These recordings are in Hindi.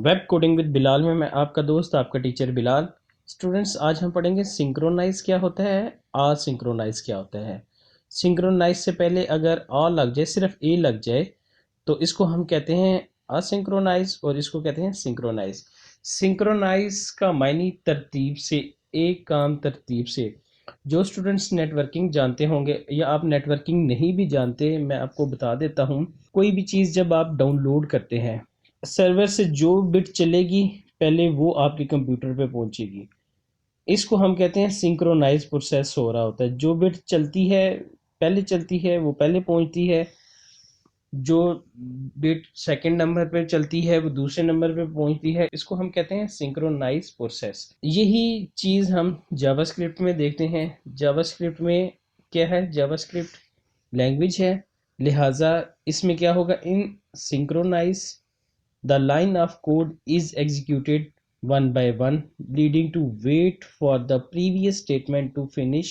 वेब कोडिंग विद बिलाल में मैं आपका दोस्त आपका टीचर बिलाल। स्टूडेंट्स, आज हम पढ़ेंगे सिंक्रोनाइज क्या होता है, सिंक्रोनाइज क्या होता है। सिंक्रोनाइज से पहले अगर आ लग जाए, सिर्फ ए लग जाए, तो इसको हम कहते हैं असिंक्रोनाइज और इसको कहते हैं सिंक्रोनाइज। सिंक्रोनाइज का मायने तरतीब से, एक काम तरतीब से। जो स्टूडेंट्स नेटवर्किंग जानते होंगे या आप नेटवर्किंग नहीं भी जानते, मैं आपको बता देता हूँ। कोई भी चीज़ जब आप डाउनलोड करते हैं, सर्वर से जो बिट चलेगी पहले वो आपके कंप्यूटर पे पहुंचेगी। इसको हम कहते हैं सिंक्रोनाइज प्रोसेस हो रहा होता है। जो बिट चलती है पहले चलती है वो पहले पहुंचती है, जो बिट सेकंड नंबर पे चलती है वो दूसरे नंबर पे पहुंचती है। इसको हम कहते हैं सिंक्रोनाइज प्रोसेस। यही चीज़ हम जावास्क्रिप्ट में देखते हैं। जावास्क्रिप्ट में क्या है, जावास्क्रिप्ट लैंग्वेज है, लिहाजा इसमें क्या होगा, इन synchronise the line of code is executed one by one, leading to wait for the previous statement to finish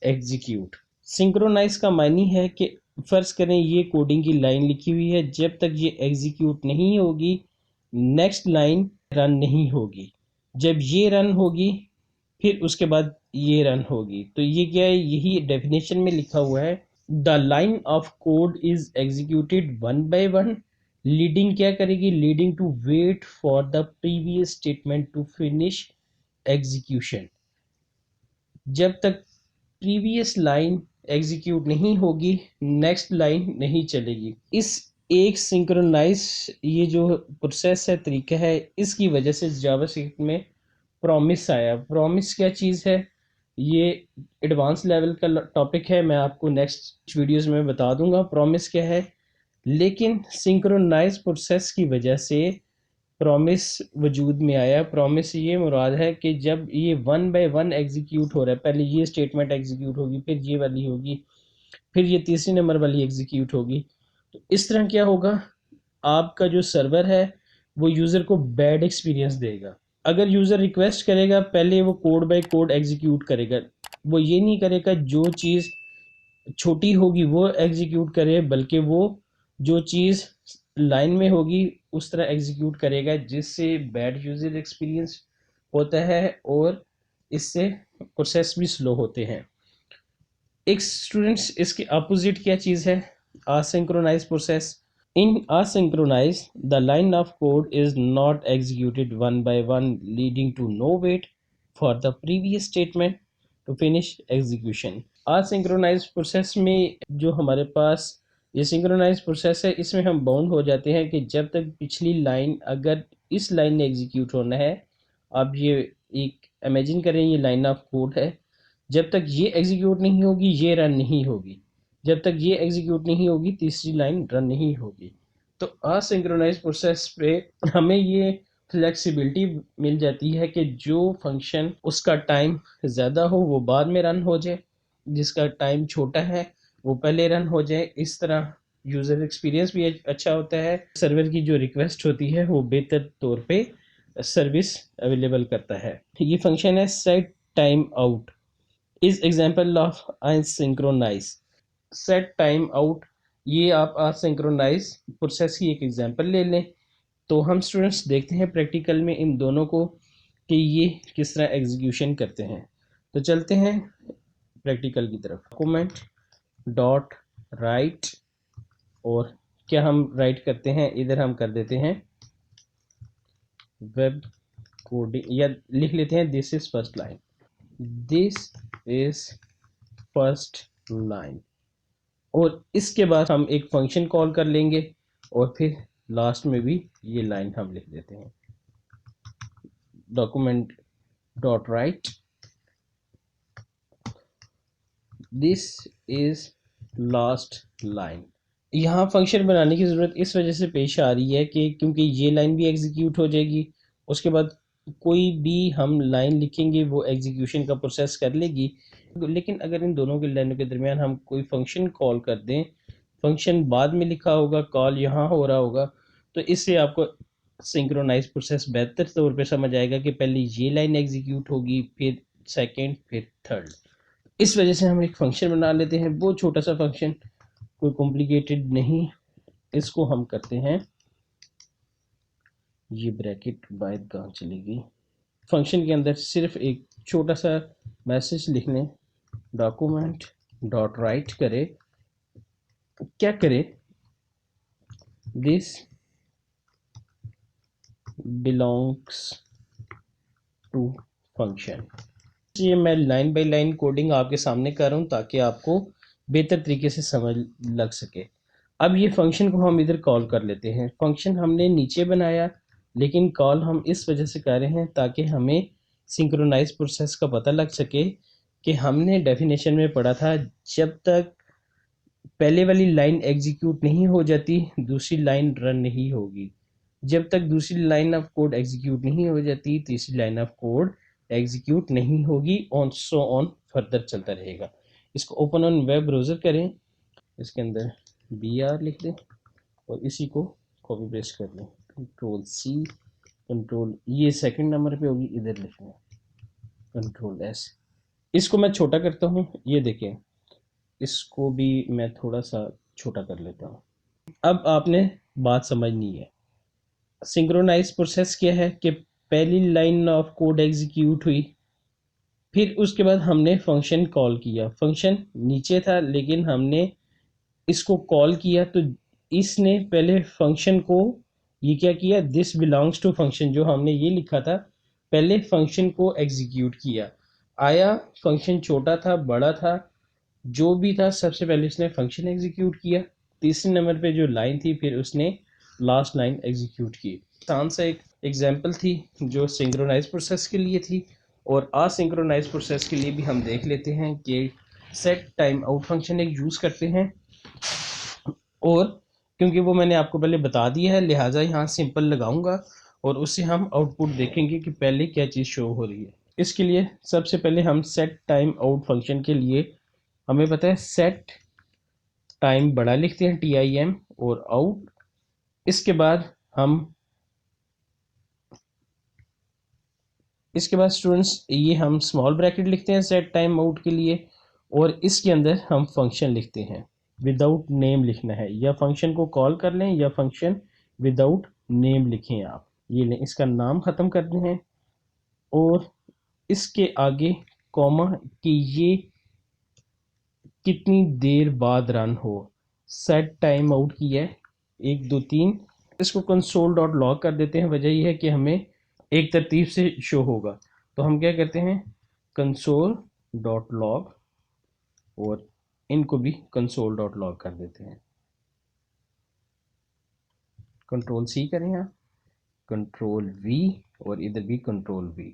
execute. Synchronize का मायने है कि फर्ज करें ये कोडिंग की लाइन लिखी हुई है, जब तक ये एग्जीक्यूट नहीं होगी नेक्स्ट लाइन रन नहीं होगी। जब ये रन होगी फिर उसके बाद ये रन होगी। तो ये क्या है, यही डेफिनेशन में लिखा हुआ है। The line of code is executed one by one, leading क्या करेगी, leading to wait for the previous statement to finish execution. जब तक प्रीवियस लाइन एग्जीक्यूट नहीं होगी नेक्स्ट लाइन नहीं चलेगी। इस एक सिंक्रोनाइज ये जो प्रोसेस है, तरीका है, इसकी वजह से जावास्क्रिप्ट में प्रॉमिस आया। प्रॉमिस क्या चीज़ है, ये एडवांस लेवल का टॉपिक है, मैं आपको नेक्स्ट वीडियोस में बता दूंगा प्रॉमिस क्या है। लेकिन सिंक्रोनाइज प्रोसेस की वजह से प्रॉमिस वजूद में आया। प्रॉमिस ये मुराद है कि जब ये वन बाय वन एग्जीक्यूट हो रहा है, पहले ये स्टेटमेंट एग्जीक्यूट होगी, फिर ये वाली होगी, फिर ये तीसरी नंबर वाली एग्जीक्यूट होगी। तो इस तरह क्या होगा, आपका जो सर्वर है वो यूज़र को बैड एक्सपीरियंस देगा। अगर यूज़र रिक्वेस्ट करेगा पहले वो कोड बाय कोड एग्जीक्यूट करेगा। वो ये नहीं करेगा जो चीज़ छोटी होगी वो एग्जीक्यूट करे, बल्कि वो जो चीज़ लाइन में होगी उस तरह एग्जीक्यूट करेगा, जिससे बैड यूजर एक्सपीरियंस होता है और इससे प्रोसेस भी स्लो होते हैं। एक स्टूडेंट्स, इसके अपोजिट क्या चीज़ है, asynchronise process. In asynchronise the line of code is not executed one by one, leading to no wait for the previous statement to finish execution. Asynchronise process में जो हमारे पास ये सिंक्रोनाइज प्रोसेस है, इसमें हम बाउंड हो जाते हैं कि जब तक पिछली लाइन, अगर इस लाइन ने एग्जीक्यूट होना है, आप ये एक इमेजिन करें ये लाइन ऑफ कोड है, जब तक ये एग्जीक्यूट नहीं होगी ये रन नहीं होगी, जब तक ये एग्जीक्यूट नहीं होगी तीसरी लाइन रन नहीं होगी। तो असिंक्रोनाइज प्रोसेस पे हमें ये फ्लेक्सिबिलिटी मिल जाती है कि जो फंक्शन उसका टाइम ज़्यादा हो वो बाद में रन हो जाए, जिसका टाइम छोटा है वो पहले रन हो जाए। इस तरह यूज़र एक्सपीरियंस भी अच्छा होता है, सर्वर की जो रिक्वेस्ट होती है वो बेहतर तौर पे सर्विस अवेलेबल करता है। ये फंक्शन है set time out, is example of asynchronise. Set time out, ये आप असिंक्रोनाइज प्रोसेस की एक एग्जांपल ले लें। तो हम स्टूडेंट्स देखते हैं प्रैक्टिकल में इन दोनों को कि ये किस तरह एग्जीक्यूशन करते हैं। तो चलते हैं प्रैक्टिकल की तरफ। डॉक्यूमेंट डॉट राइट, और क्या हम राइट करते हैं, इधर हम कर देते हैं वेब कोडिंग, या लिख लेते हैं this is first line, this is first line. और इसके बाद हम एक फंक्शन कॉल कर लेंगे और फिर लास्ट में भी ये लाइन हम लिख देते हैं, document dot right this is last line. यहाँ फंक्शन बनाने की ज़रूरत इस वजह से पेश आ रही है कि क्योंकि ये लाइन भी एग्जीक्यूट हो जाएगी, उसके बाद कोई भी हम लाइन लिखेंगे वो एग्जीक्यूशन का प्रोसेस कर लेगी। लेकिन अगर इन दोनों की लाइनों के दरमियान हम कोई फंक्शन कॉल कर दें, फंक्शन बाद में लिखा होगा, कॉल यहाँ हो रहा होगा, तो इससे आपको सिंक्रोनाइज प्रोसेस बेहतर तौर पे समझ आएगा कि पहले ये लाइन एग्जीक्यूट होगी, फिर सेकंड, फिर थर्ड। इस वजह से हम एक फंक्शन बना लेते हैं, वो छोटा सा फंक्शन, कोई कॉम्प्लिकेटेड नहीं। इसको हम करते हैं ये ब्रैकेट बाहर कहाँ चली गई। फंक्शन के अंदर सिर्फ एक छोटा सा मैसेज लिख लें, डॉक्यूमेंट डॉट राइट करे, क्या करे, दिस बिलोंग्स टू फंक्शन। ये मैं लाइन बाय लाइन कोडिंग आपके सामने कर रहा हूँ ताकि आपको बेहतर तरीके से समझ लग सके। अब ये फंक्शन को हम इधर कॉल कर लेते हैं। फंक्शन हमने नीचे बनाया, लेकिन कॉल हम इस वजह से कर रहे हैं ताकि हमें सिंक्रोनाइज प्रोसेस का पता लग सके कि हमने डेफिनेशन में पढ़ा था, जब तक पहले वाली लाइन एग्जीक्यूट नहीं हो जाती दूसरी लाइन रन नहीं होगी। जब तक दूसरी लाइन ऑफ कोड एग्जीक्यूट नहीं हो जाती तीसरी लाइन ऑफ कोड एग्जीक्यूट नहीं होगी, ऑन सो ऑन फर्दर चलता रहेगा। इसको ओपन ऑन वेब ब्राउज़र करें, इसके अंदर br लिख दें और इसी को कॉपी पेस्ट कर लें, कंट्रोल सी, कंट्रोल, ये सेकंड नंबर पे होगी, इधर लिखना कंट्रोल एस। इसको मैं छोटा करता हूँ, ये देखें, इसको भी मैं थोड़ा सा छोटा कर लेता हूँ। अब आपने बात समझनी है। सिंक्रोनाइज प्रोसेस क्या है कि पहली लाइन ऑफ कोड एग्जीक्यूट हुई, फिर उसके बाद हमने फंक्शन कॉल किया। फंक्शन नीचे था लेकिन हमने इसको कॉल किया, तो इसने पहले फंक्शन को ये क्या किया, दिस बिलोंग्स टू फंक्शन, जो हमने ये लिखा था पहले फंक्शन को एग्जीक्यूट किया। आया फंक्शन छोटा था बड़ा था जो भी था, सबसे पहले उसने फंक्शन एग्जीक्यूट किया, तीसरे नंबर पे जो लाइन थी फिर उसने लास्ट लाइन एग्जीक्यूट की। आसान सा एक एग्जांपल थी जो सिंक्रोनाइज प्रोसेस के लिए थी, और असिंक्रोनाइज प्रोसेस के लिए भी हम देख लेते हैं कि सेट टाइम आउट फंक्शन एक यूज़ करते हैं, और क्योंकि वो मैंने आपको पहले बता दिया है लिहाजा यहाँ सिंपल लगाऊंगा और उससे हम आउटपुट देखेंगे कि पहले क्या चीज़ शो हो रही है। इसके लिए सबसे पहले हम सेट टाइम आउट फंक्शन के लिए हमें पता है सेट टाइम बड़ा लिखते हैं TIM और आउट, इसके बाद हम इसके बाद स्टूडेंट्स ये हम स्मॉल ब्रैकेट लिखते हैं सेट टाइम आउट के लिए, और इसके अंदर हम फंक्शन लिखते हैं, विदाउट नेम लिखना है, या फंक्शन को कॉल कर लें या फंक्शन विदाउट नेम लिखें आप, ये लें, इसका नाम ख़त्म करते हैं और इसके आगे कॉमा कि ये कितनी देर बाद रन हो, सेट टाइम आउट की है 1 2 3, इसको कंसोल डॉट लॉग कर देते हैं। वजह यह है कि हमें एक तरतीब से शो होगा, तो हम क्या करते हैं कंसोल डॉट लॉग और इनको भी कंसोल डॉट लॉग कर देते हैं। कंट्रोल सी करें यहाँ, कंट्रोल वी और इधर भी कंट्रोल वी,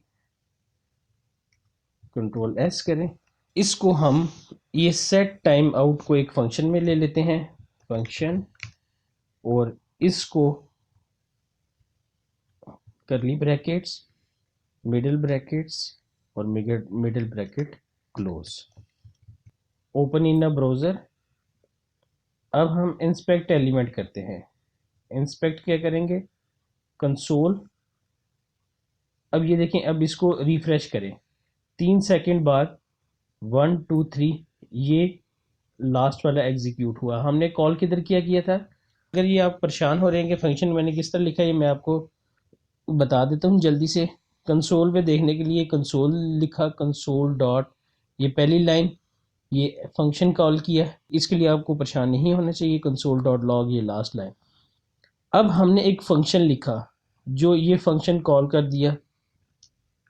कंट्रोल एस करें। इसको हम ये सेट टाइम आउट को एक फंक्शन में ले लेते हैं, फंक्शन, और इसको करली ब्रैकेट्स, मिडिल ब्रैकेट्स और middle bracket close, open in a browser. अब हम इंस्पेक्ट एलिमेंट करते हैं। इंस्पेक्ट क्या करेंगे, कंसोल, अब ये देखें, अब इसको रिफ्रेश करें, 3 सेकंड बाद 1 2 3 ये लास्ट वाला एग्जीक्यूट हुआ। हमने कॉल किधर किया था। अगर ये आप परेशान हो रहे हैं कि फंक्शन मैंने किस तरह लिखा है, ये मैं आपको बता देता हूँ जल्दी से। कंसोल पे देखने के लिए कंसोल लिखा, कंसोल डॉट, ये पहली लाइन, ये फंक्शन कॉल किया, इसके लिए आपको परेशान नहीं होना चाहिए, कंसोल डॉट लॉग, ये लास्ट लाइन। अब हमने एक फंक्शन लिखा जो ये फंक्शन कॉल कर दिया,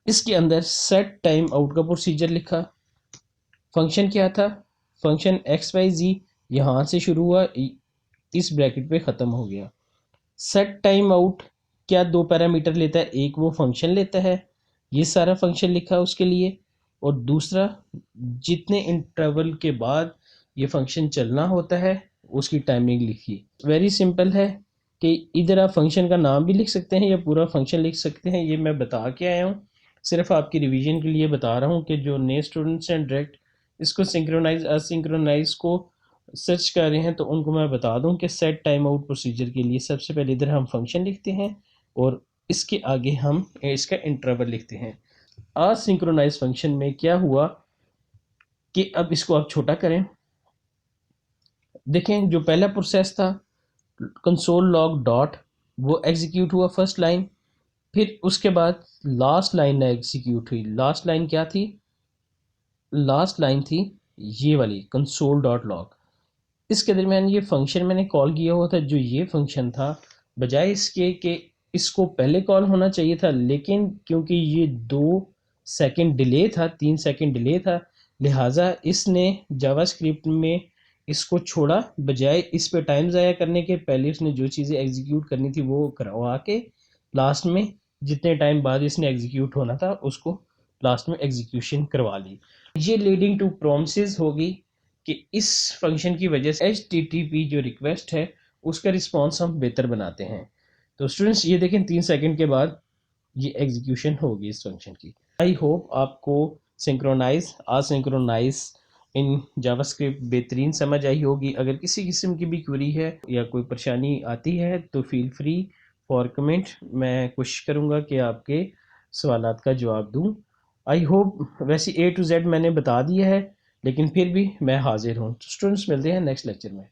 इसके अंदर सेट टाइम आउट का प्रोसीजर लिखा। फंक्शन क्या था, फंक्शन XYZ यहाँ से शुरू हुआ, इस ब्रैकेट पे ख़त्म हो गया। सेट टाइम आउट क्या दो पैरामीटर लेता है, एक वो फंक्शन लेता है, ये सारा फंक्शन लिखा उसके लिए, और दूसरा जितने इंटरवल के बाद ये फंक्शन चलना होता है उसकी टाइमिंग लिखी। वेरी सिंपल है कि इधर आप फंक्शन का नाम भी लिख सकते हैं या पूरा फंक्शन लिख सकते हैं, ये मैं बता के आया हूँ, सिर्फ आपकी रिवीजन के लिए बता रहा हूँ कि जो नए स्टूडेंट्स हैं डायरेक्ट इसको सिंक्रोनाइज असिंक्रोनाइज को सर्च कर रहे हैं तो उनको मैं बता दूं कि सेट टाइम आउट प्रोसीजर के लिए सबसे पहले इधर हम फंक्शन लिखते हैं और इसके आगे हम इसका इंटरवल लिखते हैं। असिंक्रोनाइज फंक्शन में क्या हुआ कि अब इसको आप छोटा करें, देखें जो पहला प्रोसेस था कंसोल लॉग डॉट, वो एग्जीक्यूट हुआ फर्स्ट लाइन, फिर उसके बाद लास्ट लाइन एग्जीक्यूट हुई। लास्ट लाइन क्या थी? लास्ट लाइन थी ये वाली कंसोल डॉट लॉग। इसके दरमियान ये फंक्शन मैंने कॉल किया हुआ था, जो ये फंक्शन था, बजाय इसके कि इसको पहले कॉल होना चाहिए था, लेकिन क्योंकि ये 2 सेकंड डिले था, 3 सेकंड डिले था, लिहाजा इसने जावास्क्रिप्ट में इसको छोड़ा। बजाय इस पे टाइम ज़ाया करने के, पहले उसने जो चीज़ें एग्जीक्यूट करनी थी वो करवा के लास्ट में जितने टाइम बाद इसने एग्जीक्यूट होना था उसको लास्ट में एग्जीक्यूशन करवा ली। ये लीडिंग टू प्रोमिसेस होगी कि इस फंक्शन की वजह से HTTP जो रिक्वेस्ट है उसका रिस्पॉन्स हम बेहतर बनाते हैं। तो स्टूडेंट्स ये देखें 3 सेकंड के बाद ये एग्जीक्यूशन होगी इस फंक्शन की। आई होप आपको सिंक्रोनाइज असिंक्रोनाइज इन जावास्क्रिप्ट बेहतरीन समझ आई होगी। अगर किसी किस्म की भी क्वेरी है या कोई परेशानी आती है तो फील फ्री फॉर कमेंट। मैं कोशिश करूँगा कि आपके सवालात का जवाब दूँ। आई होप, वैसे A to Z मैंने बता दिया है, लेकिन फिर भी मैं हाजिर हूँ। स्टूडेंट्स मिलते हैं नेक्स्ट लेक्चर में।